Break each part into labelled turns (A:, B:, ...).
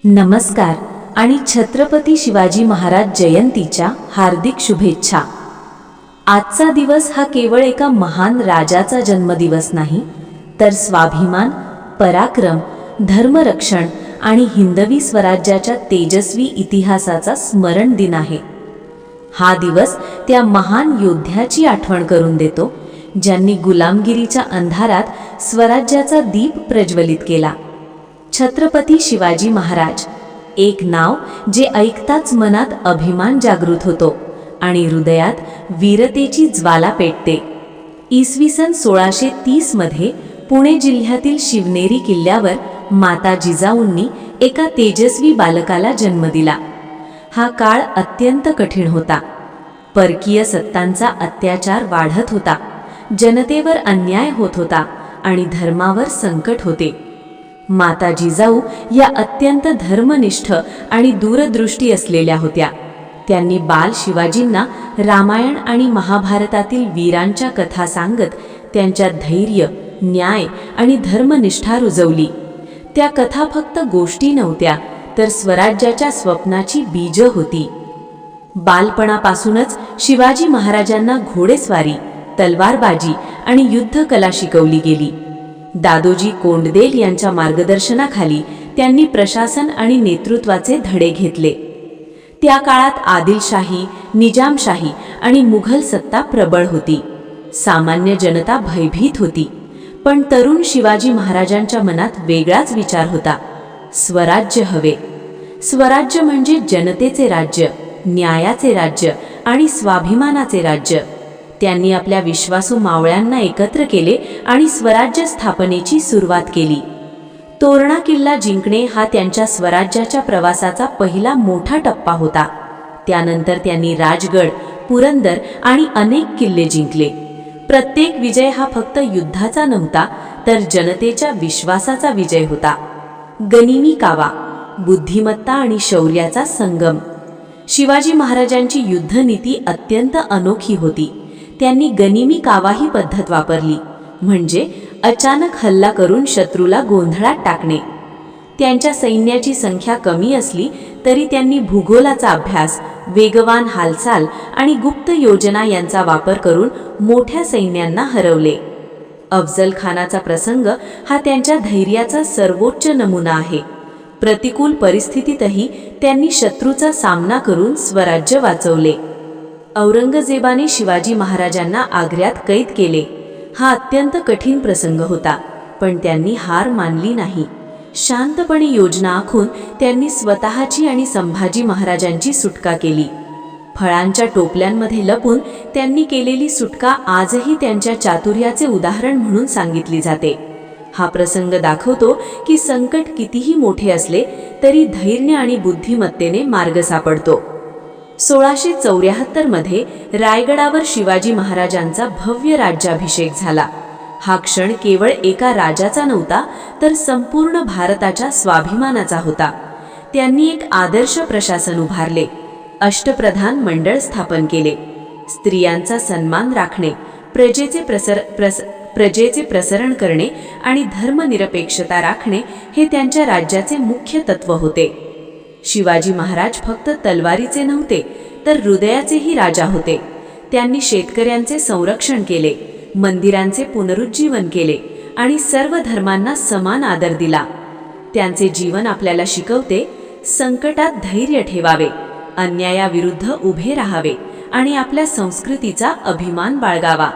A: नमस्कार आणि छत्रपती शिवाजी महाराज जयंतीच्या हार्दिक शुभेच्छा। आजचा दिवस हा केवळ एका महान राजाचा जन्मदिवस नाही, तर स्वाभिमान, पराक्रम, धर्मरक्षण आणि हिंदवी स्वराज्याच्या तेजस्वी इतिहासाचा स्मरण दिन आहे। हा दिवस त्या महान योद्ध्याची आठवण करून देतो, ज्यांनी गुलामगिरीच्या अंधारात स्वराज्याचा दीप प्रज्वलित केला। छत्रपती शिवाजी महाराज, एक नाव जे ऐकताच मनात अभिमान जागृत होतो आणि हृदयात वीरतेची ज्वाला पेटते। इसवी सन 1630 मध्ये पुणे जिल्ह्यातील शिवनेरी किल्ल्यावर माता जिजाऊंनी एका तेजस्वी बालकाला जन्म दिला। हा काळ अत्यंत कठीण होता। परकीय सत्तांचा अत्याचार वाढत होता, जनतेवर अन्याय होत होता आणि धर्मावर संकट होते। माता जिजाऊ या अत्यंत धर्मनिष्ठ आणि दूरदृष्टी असलेल्या होत्या। त्यांनी बाल शिवाजींना रामायण आणि महाभारतातील वीरांच्या कथा सांगत त्यांच्यात धैर्य, न्याय आणि धर्मनिष्ठा रुजवली। त्या कथा फक्त गोष्टी नव्हत्या, तर स्वराज्याच्या स्वप्नाची बीज होती। बालपणापासूनच शिवाजी महाराजांना घोडेस्वारी, तलवारबाजी आणि युद्धकला शिकवली गेली। दादोजी कोंडदेल यांच्या मार्गदर्शनाखाली त्यांनी प्रशासन आणि नेतृत्वाचे धडे घेतले। त्या काळात आदिलशाही, निजामशाही आणि मुघल सत्ता प्रबळ होती। सामान्य जनता भयभीत होती, पण तरुण शिवाजी महाराजांच्या मनात वेगळाच विचार होता। स्वराज्य हवे। स्वराज्य म्हणजे जनतेचे राज्य, न्यायाचे राज्य आणि स्वाभिमानाचे राज्य। त्यांनी आपल्या विश्वासू मावळ्यांना एकत्र केले आणि स्वराज्य स्थापनेची सुरुवात केली। तोरणा किल्ला जिंकणे हा त्यांच्या स्वराज्याच्या प्रवासाचा पहिला मोठा टप्पा होता। त्यानंतर त्यांनी राजगड, पुरंदर आणि अनेक किल्ले जिंकले। प्रत्येक विजय हा फक्त युद्धाचा नव्हता, तर जनतेच्या विश्वासाचा विजय होता। गनिमी कावा, बुद्धिमत्ता आणि शौर्याचा संगम। शिवाजी महाराजांची युद्धनीती अत्यंत अनोखी होती। त्यांनी गनिमी कावा ही पद्धत वापरली, म्हणजे अचानक हल्ला करून शत्रूला गोंधळात टाकणे। त्यांच्या सैन्याची संख्या कमी असली तरी त्यांनी भूगोलाचा अभ्यास, वेगवान हालचाल आणि गुप्त योजना यांचा वापर करून मोठ्या सैन्यांना हरवले। अफजल खानाचा प्रसंग हा त्यांच्या धैर्याचा सर्वोच्च नमुना आहे। प्रतिकूल परिस्थितीतही त्यांनी शत्रूचा सामना करून स्वराज्य वाचवले। औरंगजेबाने शिवाजी महाराजांना आग्र्यात कैद केले। हा अत्यंत कठीण प्रसंग होता, पण त्यांनी हार मानली नाही। शांतपणे योजना आखून त्यांनी स्वतःची आणि संभाजी महाराजांची सुटका केली। फळांच्या टोपल्यांमध्ये लपून त्यांनी केलेली सुटका आजही त्यांच्या चातुर्याचे उदाहरण म्हणून सांगितली जाते। हा प्रसंग दाखवतो की संकट कितीही मोठे असले तरी धैर्य आणि बुद्धिमत्तेने मार्ग सापडतो। 1674 मध्ये रायगडावर शिवाजी महाराजांचा भव्य राज्याभिषेक झाला। हा क्षण केवळ एका राजाचा नव्हता, तर संपूर्ण भारताच्या स्वाभिमानाचा होता। त्यांनी एक आदर्श प्रशासन उभारले, अष्टप्रधान मंडळ स्थापन केले। स्त्रियांचा सन्मान राखणे, प्रजेचे प्रसरण करणे आणि धर्मनिरपेक्षता राखणे हे त्यांच्या राज्याचे मुख्य तत्व होते। शिवाजी महाराज फक्त तलवारीचे नव्हते, तर हृदयाचेही राजा होते। त्यांनी शेतकऱ्यांचे संरक्षण केले, मंदिरांचे पुनरुज्जीवन केले आणि सर्व धर्मांना समान आदर दिला। त्यांचे जीवन आपल्याला शिकवते, संकटात धैर्य ठेवावे, अन्यायाविरुद्ध उभे राहावे आणि आपल्या संस्कृतीचा अभिमान बाळगावा।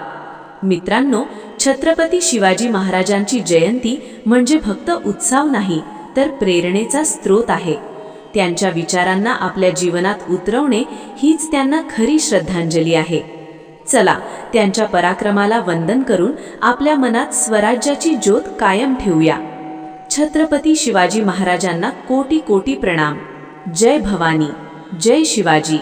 A: मित्रांनो, छत्रपती शिवाजी महाराजांची जयंती म्हणजे फक्त उत्सव नाही, तर प्रेरणेचा स्रोत आहे। त्यांच्या विचारांना आपल्या जीवनात उतरवणे हीच त्यांना खरी श्रद्धांजली आहे। चला, त्यांच्या पराक्रमाला वंदन करून आपल्या मनात स्वराज्याची ज्योत कायम ठेवूया। छत्रपती शिवाजी महाराजांना कोटी कोटी प्रणाम। जय भवानी, जय शिवाजी।